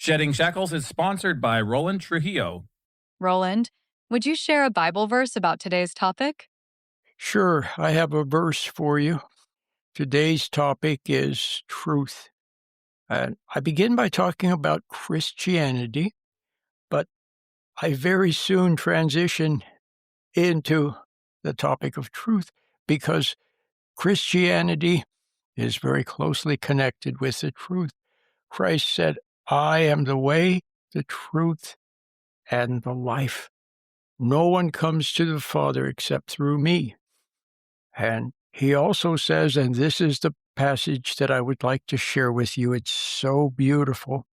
Shedding Shackles is sponsored by Roland Trujillo. Roland, would you share a Bible verse about today's topic? Sure, I have a verse for you. Today's topic is truth. And I begin by talking about Christianity, but I very soon transition into the topic of truth because Christianity is very closely connected with the truth. Christ said, I am the way, the truth, and the life. No one comes to the Father except through me. And he also says, and this is the passage that I would like to share with you. It's so beautiful.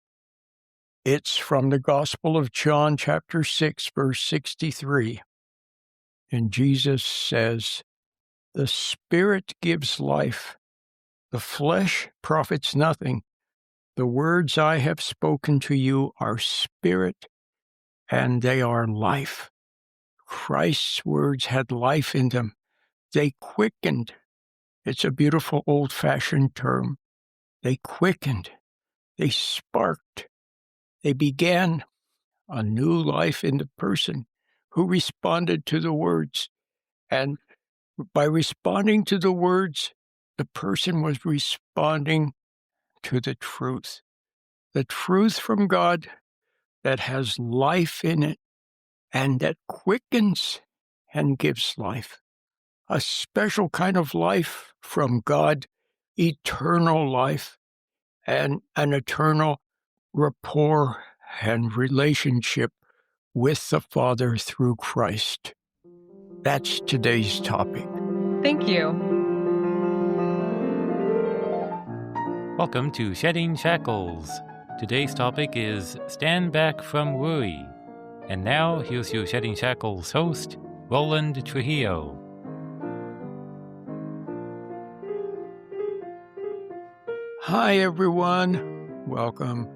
It's from the Gospel of John, chapter 6, verse 63. And Jesus says, the Spirit gives life. The flesh profits nothing. The words I have spoken to you are spirit, and they are life. Christ's words had life in them. They quickened. It's a beautiful old-fashioned term. They quickened. They sparked. They began a new life in the person who responded to the words. And by responding to the words, the person was responding to the truth from God that has life in it and that quickens and gives life. A special kind of life from God, eternal life, and an eternal rapport and relationship with the Father through Christ. That's today's topic. Thank you. Welcome to Shedding Shackles. Today's topic is Stand Back from Worry. And now, here's your Shedding Shackles host, Roland Trujillo. Hi, everyone. Welcome.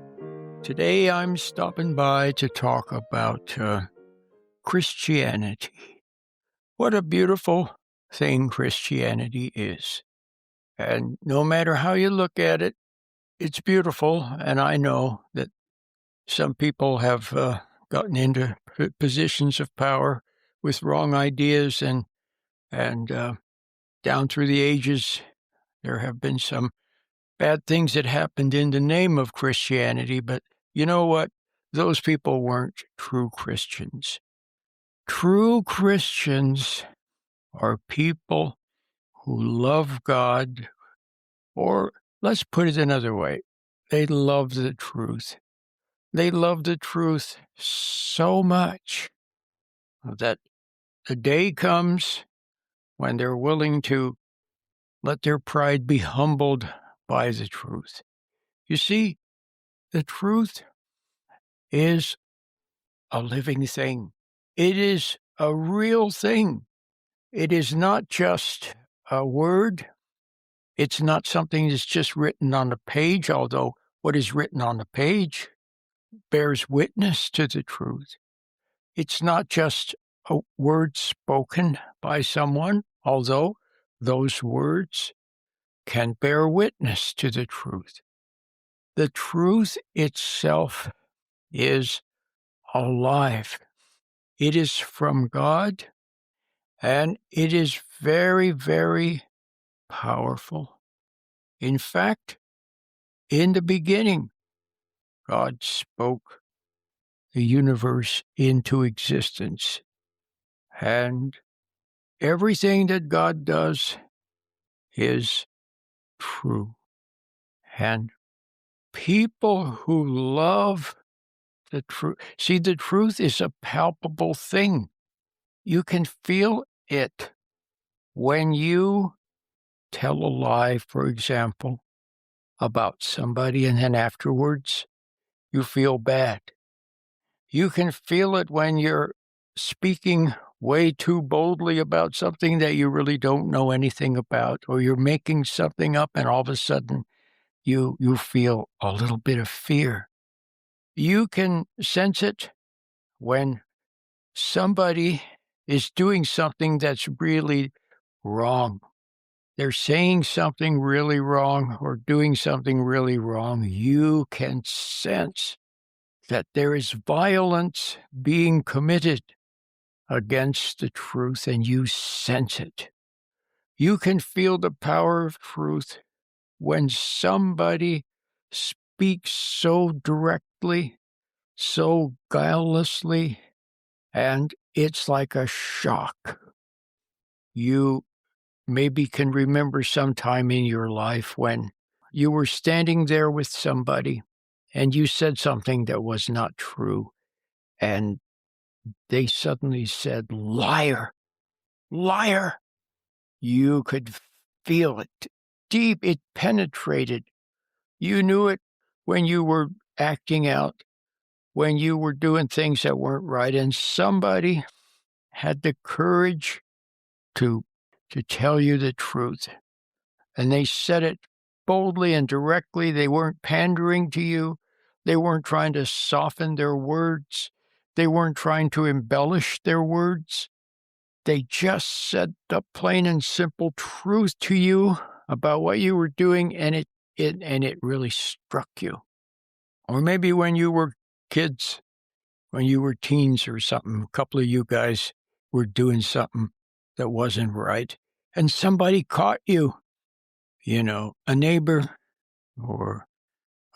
Today I'm stopping by to talk about Christianity. What a beautiful thing Christianity is. And no matter how you look at it, it's beautiful. And I know that some people have gotten into positions of power with wrong ideas, and down through the ages, there have been some bad things that happened in the name of Christianity. But you know what? Those people weren't true Christians. True Christians are people who love God, or let's put it another way, they love the truth. They love the truth so much that the day comes when they're willing to let their pride be humbled by the truth. You see, the truth is a living thing. It is a real thing. It is not just a word. It's not something that's just written on the page, although what is written on the page bears witness to the truth. It's not just a word spoken by someone, although those words can bear witness to the truth. The truth itself is alive. It is from God, and it is very, very powerful. In fact, in the beginning, God spoke the universe into existence. And everything that God does is true. And people who love the truth, see, the truth is a palpable thing. You can feel it when you tell a lie, for example, about somebody, and then afterwards you feel bad. You can feel it when you're speaking way too boldly about something that you really don't know anything about, or you're making something up and all of a sudden you feel a little bit of fear. You can sense it when somebody is doing something that's really wrong. They're saying something really wrong or doing something really wrong. You can sense that there is violence being committed against the truth, and you sense it. You can feel the power of truth when somebody speaks so directly, so guilelessly, and it's like a shock. You maybe can remember some time in your life when you were standing there with somebody and you said something that was not true, and they suddenly said, "Liar, liar." You could feel it deep. It penetrated. You knew it when you were acting out, when you were doing things that weren't right, and somebody had the courage to tell you the truth. And they said it boldly and directly. They weren't pandering to you. They weren't trying to soften their words. They weren't trying to embellish their words. They just said the plain and simple truth to you about what you were doing, and it really struck you. Or maybe when you were kids, when you were teens or something, a couple of you guys were doing something that wasn't right, and somebody caught you, a neighbor or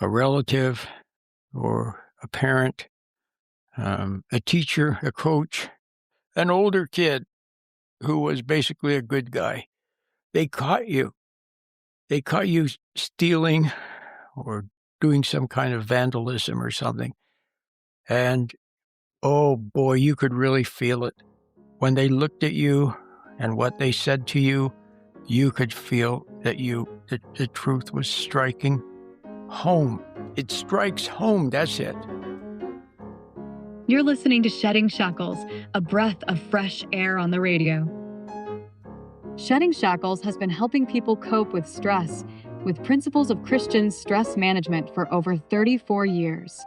a relative or a parent, a teacher, a coach, an older kid who was basically a good guy. They caught you. They caught you stealing or doing some kind of vandalism or something. And, oh boy, you could really feel it. When they looked at you and what they said to you, you could feel that the truth was striking home. It strikes home, that's it. You're listening to Shedding Shackles, a breath of fresh air on the radio. Shedding Shackles has been helping people cope with stress with principles of Christian stress management for over 34 years.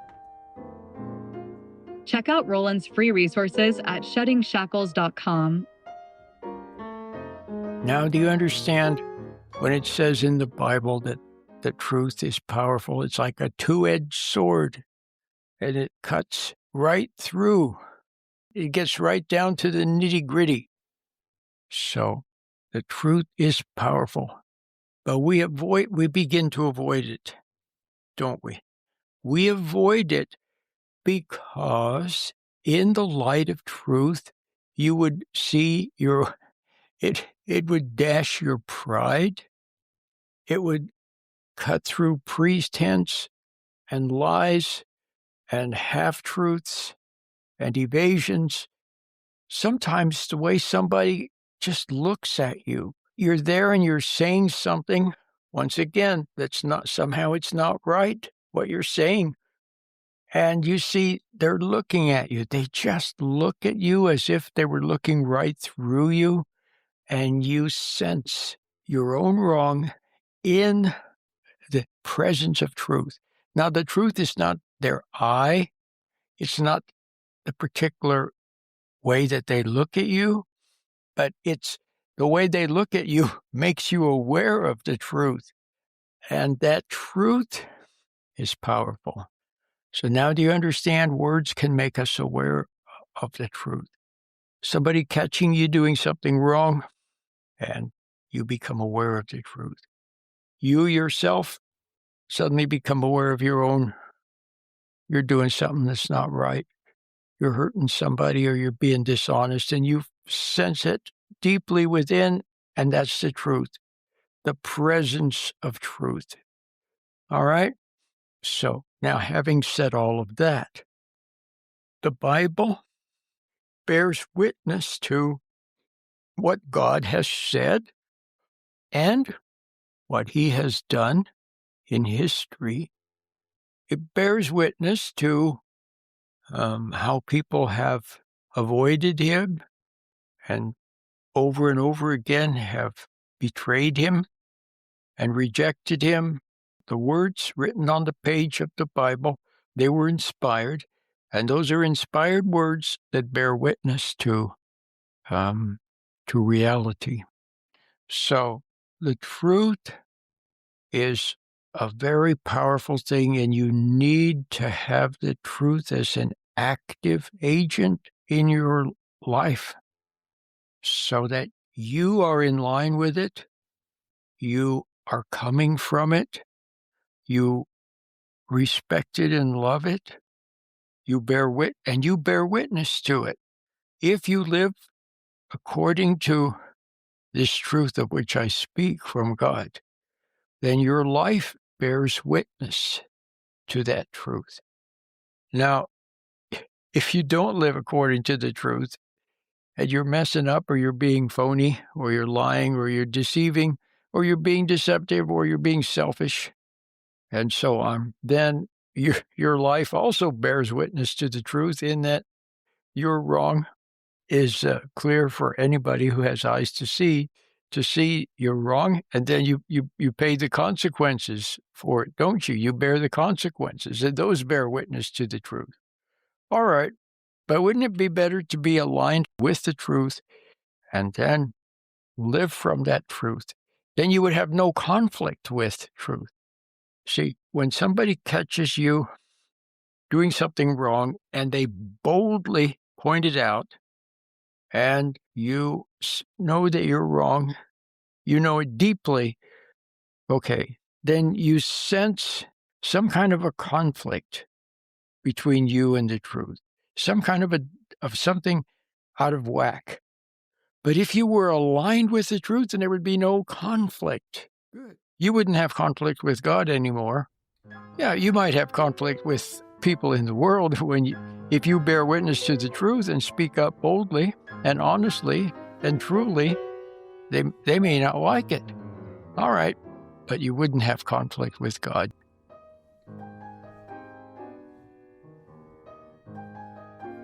Check out Roland's free resources at sheddingshackles.com. Now, do you understand when it says in the Bible that the truth is powerful? It's like a two-edged sword, and it cuts right through. It gets right down to the nitty-gritty. So, the truth is powerful, but we begin to avoid it, don't we? We avoid it because in the light of truth, you would see it would dash your pride. It would cut through pretense and lies and half-truths and evasions. Sometimes the way somebody just looks at you, you're there and you're saying something, once again, it's not right, what you're saying. And you see, they're looking at you. They just look at you as if they were looking right through you, and you sense your own wrong in the presence of truth. Now, the truth is not their eye. It's not the particular way that they look at you, but it's the way they look at you makes you aware of the truth. And that truth is powerful. So now do you understand words can make us aware of the truth? Somebody catching you doing something wrong, and you become aware of the truth. You yourself suddenly become aware of you're doing something that's not right. You're hurting somebody or you're being dishonest, and you sense it deeply within, and that's the truth, the presence of truth. All right? So now, having said all of that, the Bible bears witness to what God has said and what he has done in history. It bears witness to how people have avoided him and over again have betrayed him and rejected him. The words written on the page of the Bible, they were inspired, and those are inspired words that bear witness to reality. So the truth is a very powerful thing, and you need to have the truth as an active agent in your life so that you are in line with it, you are coming from it, you respect it and love it, you bear witness to it. If you live according to this truth of which I speak from God, then your life bears witness to that truth. Now, if you don't live according to the truth, and you're messing up, or you're being phony, or you're lying, or you're deceiving, or you're being deceptive, or you're being selfish, and so on, then your life also bears witness to the truth in that you're wrong is clear for anybody who has eyes to see you're wrong, and then you pay the consequences for it, don't you? You bear the consequences, and those bear witness to the truth. All right, but wouldn't it be better to be aligned with the truth and then live from that truth? Then you would have no conflict with truth. See, when somebody catches you doing something wrong and they boldly point it out, and you know that you're wrong, you know it deeply, okay, then you sense some kind of a conflict between you and the truth, some kind of something out of whack. But if you were aligned with the truth, then there would be no conflict. Good. You wouldn't have conflict with God anymore. Yeah, you might have conflict with people in the world if you bear witness to the truth and speak up boldly and honestly and truly, they may not like it. All right, but you wouldn't have conflict with God.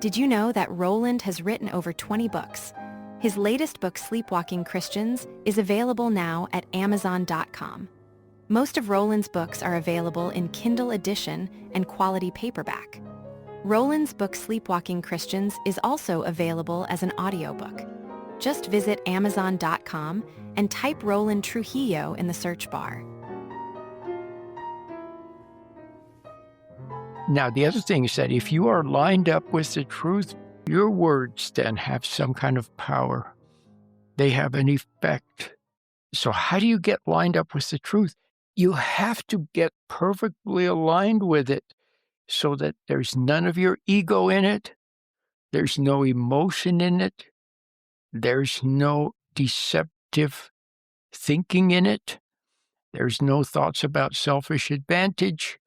Did you know that Roland has written over 20 books? His latest book, Sleepwalking Christians, is available now at Amazon.com. Most of Roland's books are available in Kindle edition and quality paperback. Roland's book, Sleepwalking Christians, is also available as an audiobook. Just visit Amazon.com and type Roland Trujillo in the search bar. Now, the other thing is that if you are lined up with the truth, your words then have some kind of power. They have an effect. So how do you get lined up with the truth? You have to get perfectly aligned with it so that there's none of your ego in it. There's no emotion in it. There's no deceptive thinking in it. There's no thoughts about selfish advantage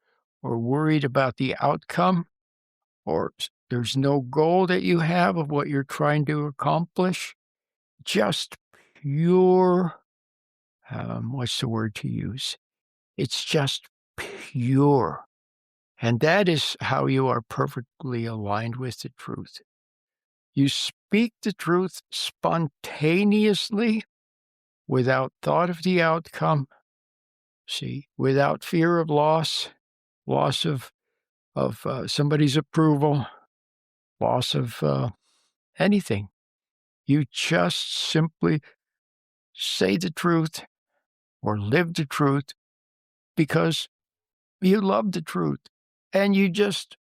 or worried about the outcome, or there's no goal that you have of what you're trying to accomplish. Just pure, what's the word to use? It's just pure. And that is how you are perfectly aligned with the truth. You speak the truth spontaneously, without thought of the outcome, without fear of loss of somebody's approval, loss of anything. You just simply say the truth or live the truth because you love the truth, and you just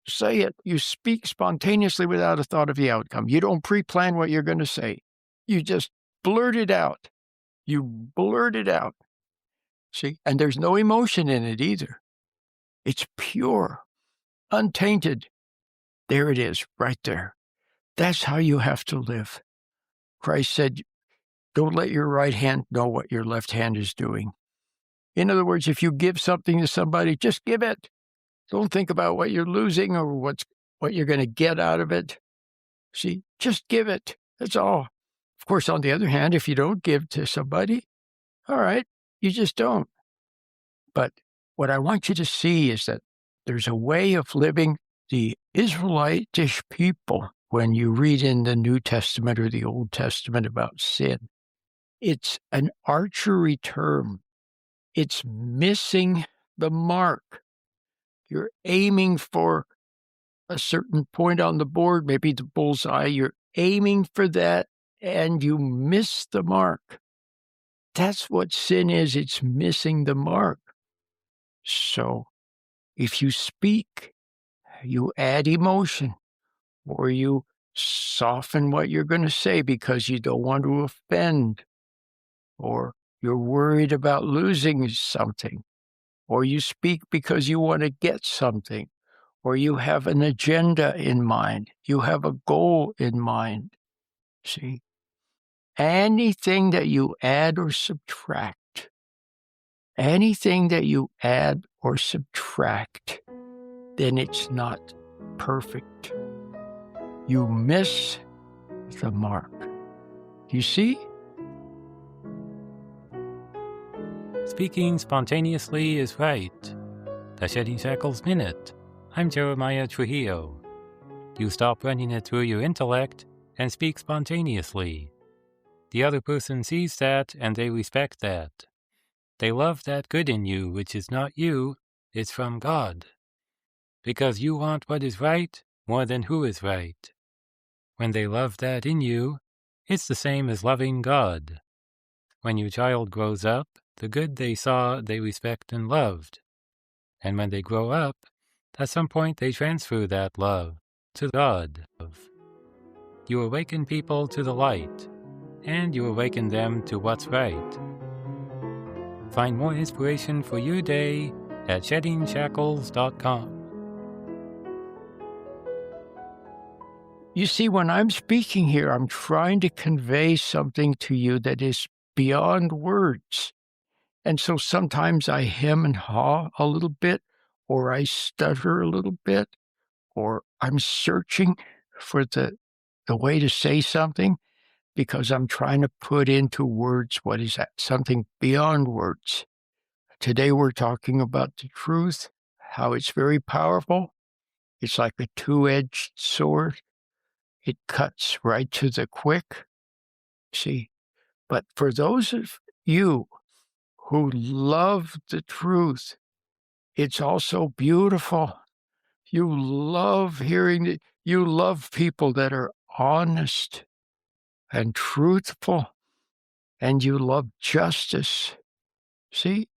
say it. You speak spontaneously without a thought of the outcome. You don't pre-plan what you're going to say. You just blurt it out. You blurt it out. See? And there's no emotion in it either. It's pure, untainted. There it is, right there. That's how you have to live. Christ said, don't let your right hand know what your left hand is doing. In other words, if you give something to somebody, just give it. Don't think about what you're losing or what you're going to get out of it. See, just give it. That's all. Of course, on the other hand, if you don't give to somebody, all right, you just don't. But what I want you to see is that there's a way of living. The Israelitish people, when you read in the New Testament or the Old Testament about sin, it's an archery term. It's missing the mark. You're aiming for a certain point on the board, maybe the bullseye. You're aiming for that, and you miss the mark. That's what sin is. It's missing the mark. So if you speak, you add emotion, or you soften what you're going to say because you don't want to offend, or you're worried about losing something, or you speak because you want to get something, or you have an agenda in mind, you have a goal in mind. See, anything that you add or subtract, then it's not perfect. You miss the mark. You see? Speaking spontaneously is right. The Shedding Shackles Minute. I'm Jeremiah Trujillo. You stop running it through your intellect and speak spontaneously. The other person sees that and they respect that. They love that good in you, which is not you, it's from God. Because you want what is right more than who is right. When they love that in you, it's the same as loving God. When your child grows up, the good they saw they respect and loved. And when they grow up, at some point they transfer that love to God. You awaken people to the light, and you awaken them to what's right. Find more inspiration for your day at sheddingshackles.com. You see, when I'm speaking here, I'm trying to convey something to you that is beyond words. And so sometimes I hem and haw a little bit, or I stutter a little bit, or I'm searching for the way to say something because I'm trying to put into words what is that, something beyond words. Today we're talking about the truth, how it's very powerful. It's like a two-edged sword. It cuts right to the quick. See, but for those of you who love the truth, it's also beautiful. You love hearing it. You love people that are honest and truthful, and you love justice. See?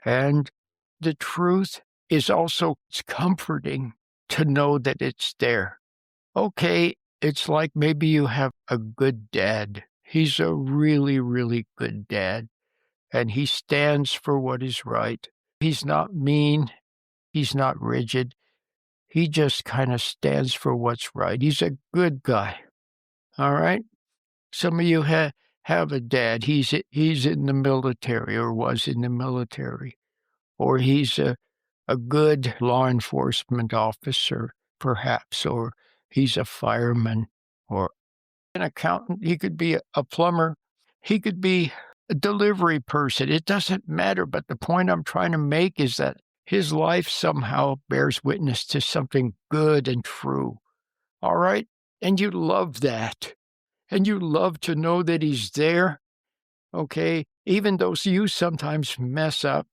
And the truth is also comforting to know that it's there. Okay, it's like maybe you have a good dad. He's a really, really good dad, and he stands for what is right. He's not mean. He's not rigid. He just kind of stands for what's right. He's a good guy. All right? Some of you have a dad. He's in the military or was in the military, or he's a good law enforcement officer, perhaps, or he's a fireman or an accountant. He could be a plumber. He could be a delivery person. It doesn't matter. But the point I'm trying to make is that his life somehow bears witness to something good and true. All right? And you love that. And you love to know that he's there. Okay? Even though you sometimes mess up.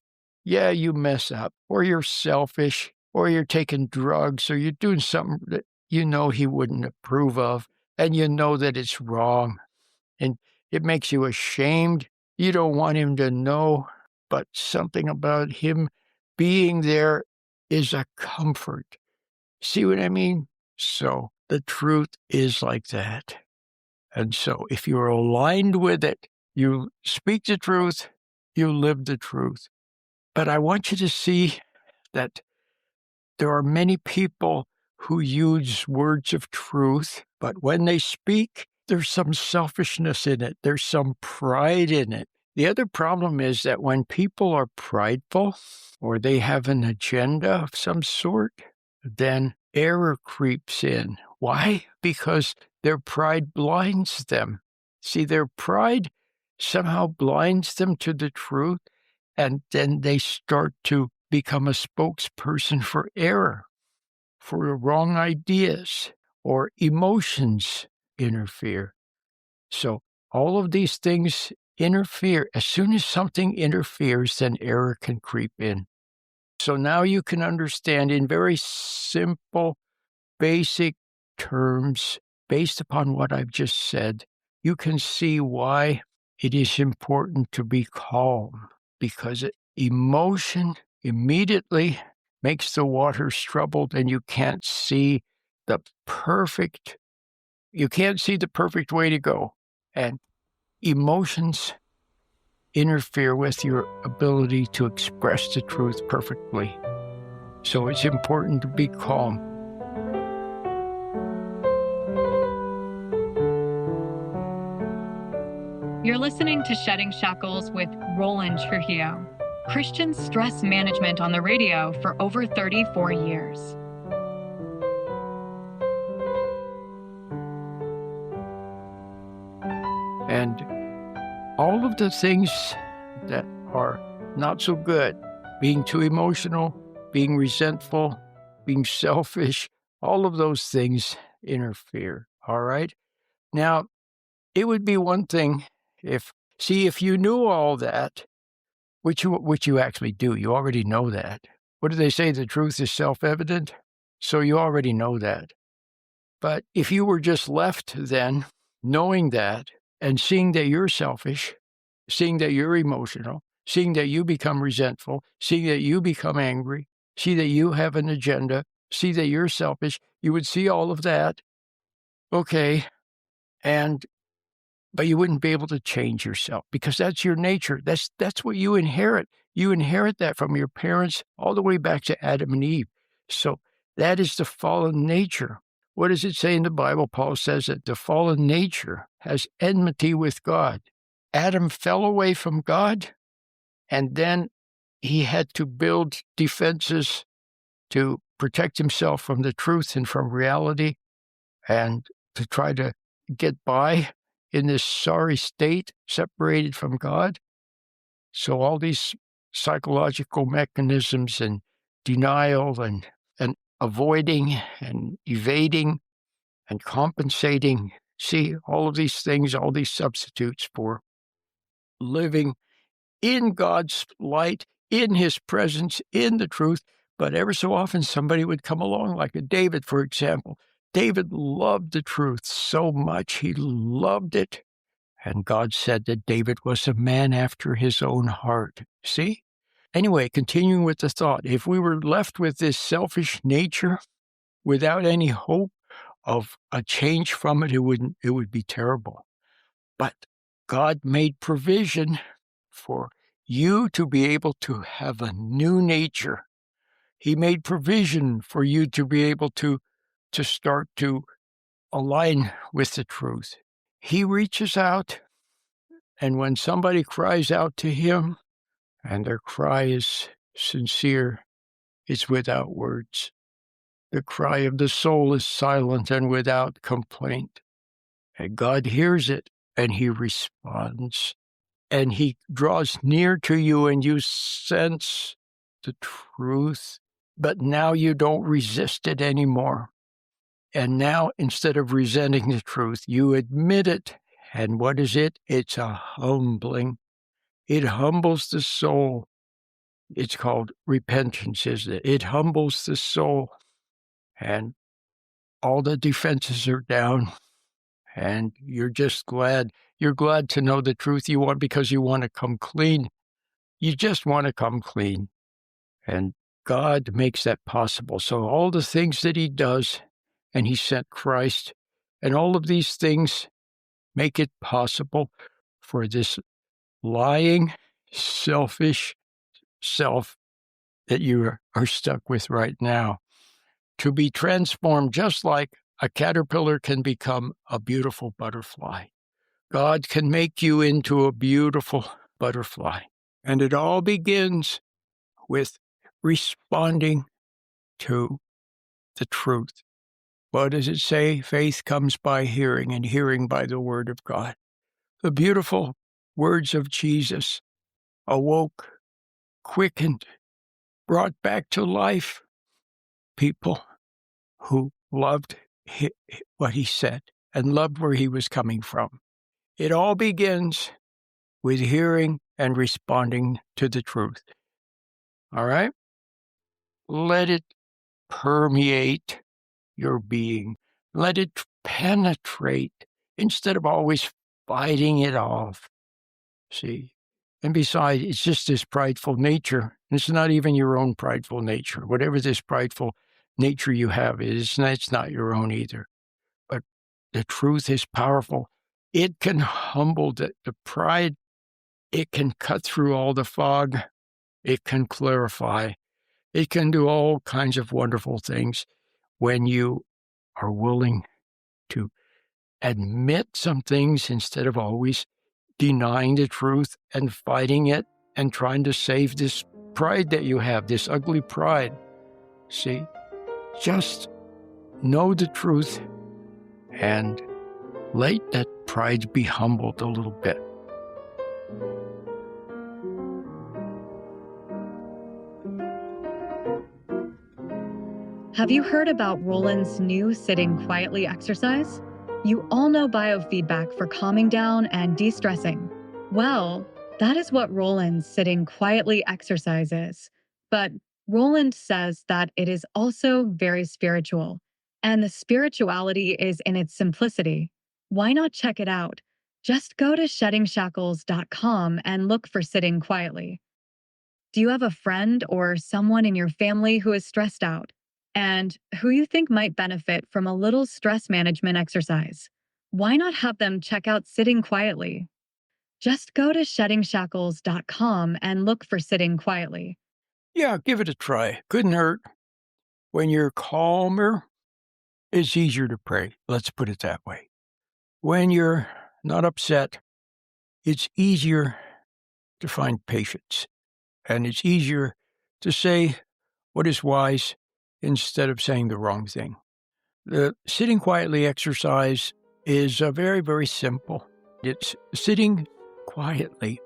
Yeah, you mess up. Or you're selfish. Or you're taking drugs. Or you're doing something that you know he wouldn't approve of. And you know that it's wrong. And it makes you ashamed. You don't want him to know. But something about him being there is a comfort. See what I mean? So the truth is like that. And so if you're aligned with it, you speak the truth, you live the truth. But I want you to see that there are many people who use words of truth, but when they speak, there's some selfishness in it. There's some pride in it. The other problem is that when people are prideful or they have an agenda of some sort, then error creeps in. Why? Because their pride blinds them. See, their pride somehow blinds them to the truth, and then they start to become a spokesperson for error, for wrong ideas, or emotions interfere. So all of these things interfere. As soon as something interferes, then error can creep in. So now you can understand in very simple, basic terms, based upon what I've just said, you can see why it is important to be calm, because emotion immediately makes the waters troubled, and you can't see the perfect way to go. And emotions interfere with your ability to express the truth perfectly. So it's important to be calm. You're listening to Shedding Shackles with Roland Trujillo, Christian stress management on the radio for over 34 years. And all of the things that are not so good, being too emotional, being resentful, being selfish, all of those things interfere, all right? Now, it would be one thing if you knew all that, which you actually do, you already know that. What do they say? The truth is self-evident. So you already know that. But if you were just left then knowing that and seeing that you're selfish, seeing that you're emotional, seeing that you become resentful, seeing that you become angry, see that you have an agenda, see that you're selfish, you would see all of that. Okay. But you wouldn't be able to change yourself because that's your nature. That's what you inherit. You inherit that from your parents all the way back to Adam and Eve. So that is the fallen nature. What does it say in the Bible? Paul says that the fallen nature has enmity with God. Adam fell away from God, and then he had to build defenses to protect himself from the truth and from reality and to try to get by in this sorry state, separated from God. So all these psychological mechanisms and denial and avoiding and evading and compensating, see, all of these things, all these substitutes for living in God's light, in his presence, in the truth. But ever so often somebody would come along, like a David, for example. David loved the truth so much. He loved it. And God said that David was a man after his own heart. See? Anyway, continuing with the thought, if we were left with this selfish nature without any hope of a change from it, it would be terrible. But God made provision for you to be able to have a new nature. He made provision for you to be able to start to align with the truth. He reaches out, and when somebody cries out to him, and their cry is sincere, it's without words. The cry of the soul is silent and without complaint. And God hears it, and he responds. And he draws near to you, and you sense the truth. But now you don't resist it anymore. And now, instead of resenting the truth, you admit it. And what is it? It's a humbling. It humbles the soul. It's called repentance, isn't it? It humbles the soul. And all the defenses are down. And you're just glad. You're glad to know the truth you want because you want to come clean. You just want to come clean. And God makes that possible. So all the things that he does, and he sent Christ, and all of these things make it possible for this lying, selfish self that you are stuck with right now to be transformed, just like a caterpillar can become a beautiful butterfly. God can make you into a beautiful butterfly. And it all begins with responding to the truth. What does it say? Faith comes by hearing, and hearing by the word of God. The beautiful words of Jesus awoke, quickened, brought back to life people who loved what he said and loved where he was coming from. It all begins with hearing and responding to the truth. All right? Let it permeate your being. Let it penetrate instead of always fighting it off. See, And besides, it's just this prideful nature. It's not even your own prideful nature. Whatever this prideful nature you have is, it's not your own either. But the truth is powerful. It can humble the pride. It can cut through all the fog. It can clarify. It can do all kinds of wonderful things when you are willing to admit some things instead of always denying the truth and fighting it and trying to save this pride that you have, this ugly pride. See, just know the truth and let that pride be humbled a little bit. Have you heard about Roland's new sitting quietly exercise? You all know biofeedback for calming down and de-stressing. Well, that is what Roland's sitting quietly exercise is. But Roland says that it is also very spiritual, and the spirituality is in its simplicity. Why not check it out? Just go to sheddingshackles.com and look for sitting quietly. Do you have a friend or someone in your family who is stressed out and who you think might benefit from a little stress management exercise? Why not have them check out Sitting Quietly? Just go to sheddingshackles.com and look for Sitting Quietly. Yeah, give it a try. Couldn't hurt. When you're calmer, it's easier to pray. Let's put it that way. When you're not upset, it's easier to find patience. And it's easier to say what is wise instead of saying the wrong thing. The sitting quietly exercise is very, very simple. It's sitting quietly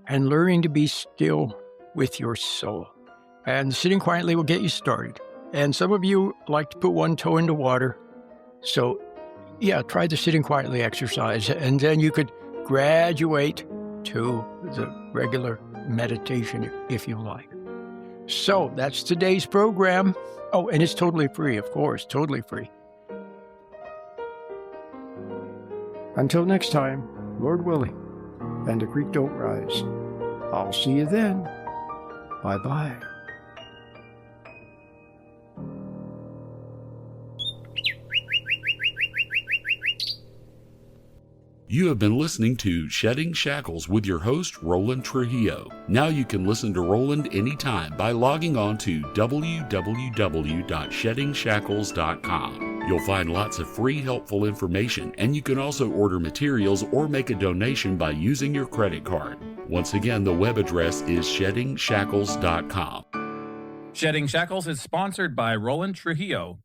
and learning to be still with your soul. And sitting quietly will get you started. And some of you like to put one toe into water. So, yeah, try the sitting quietly exercise, and then you could graduate to the regular meditation if you like. So that's today's program. Oh, and it's totally free, of course, totally free. Until next time, Lord willing, and the creek don't rise. I'll see you then. Bye-bye. You have been listening to Shedding Shackles with your host, Roland Trujillo. Now you can listen to Roland anytime by logging on to www.sheddingshackles.com. You'll find lots of free, helpful information, and you can also order materials or make a donation by using your credit card. Once again, the web address is sheddingshackles.com. Shedding Shackles is sponsored by Roland Trujillo.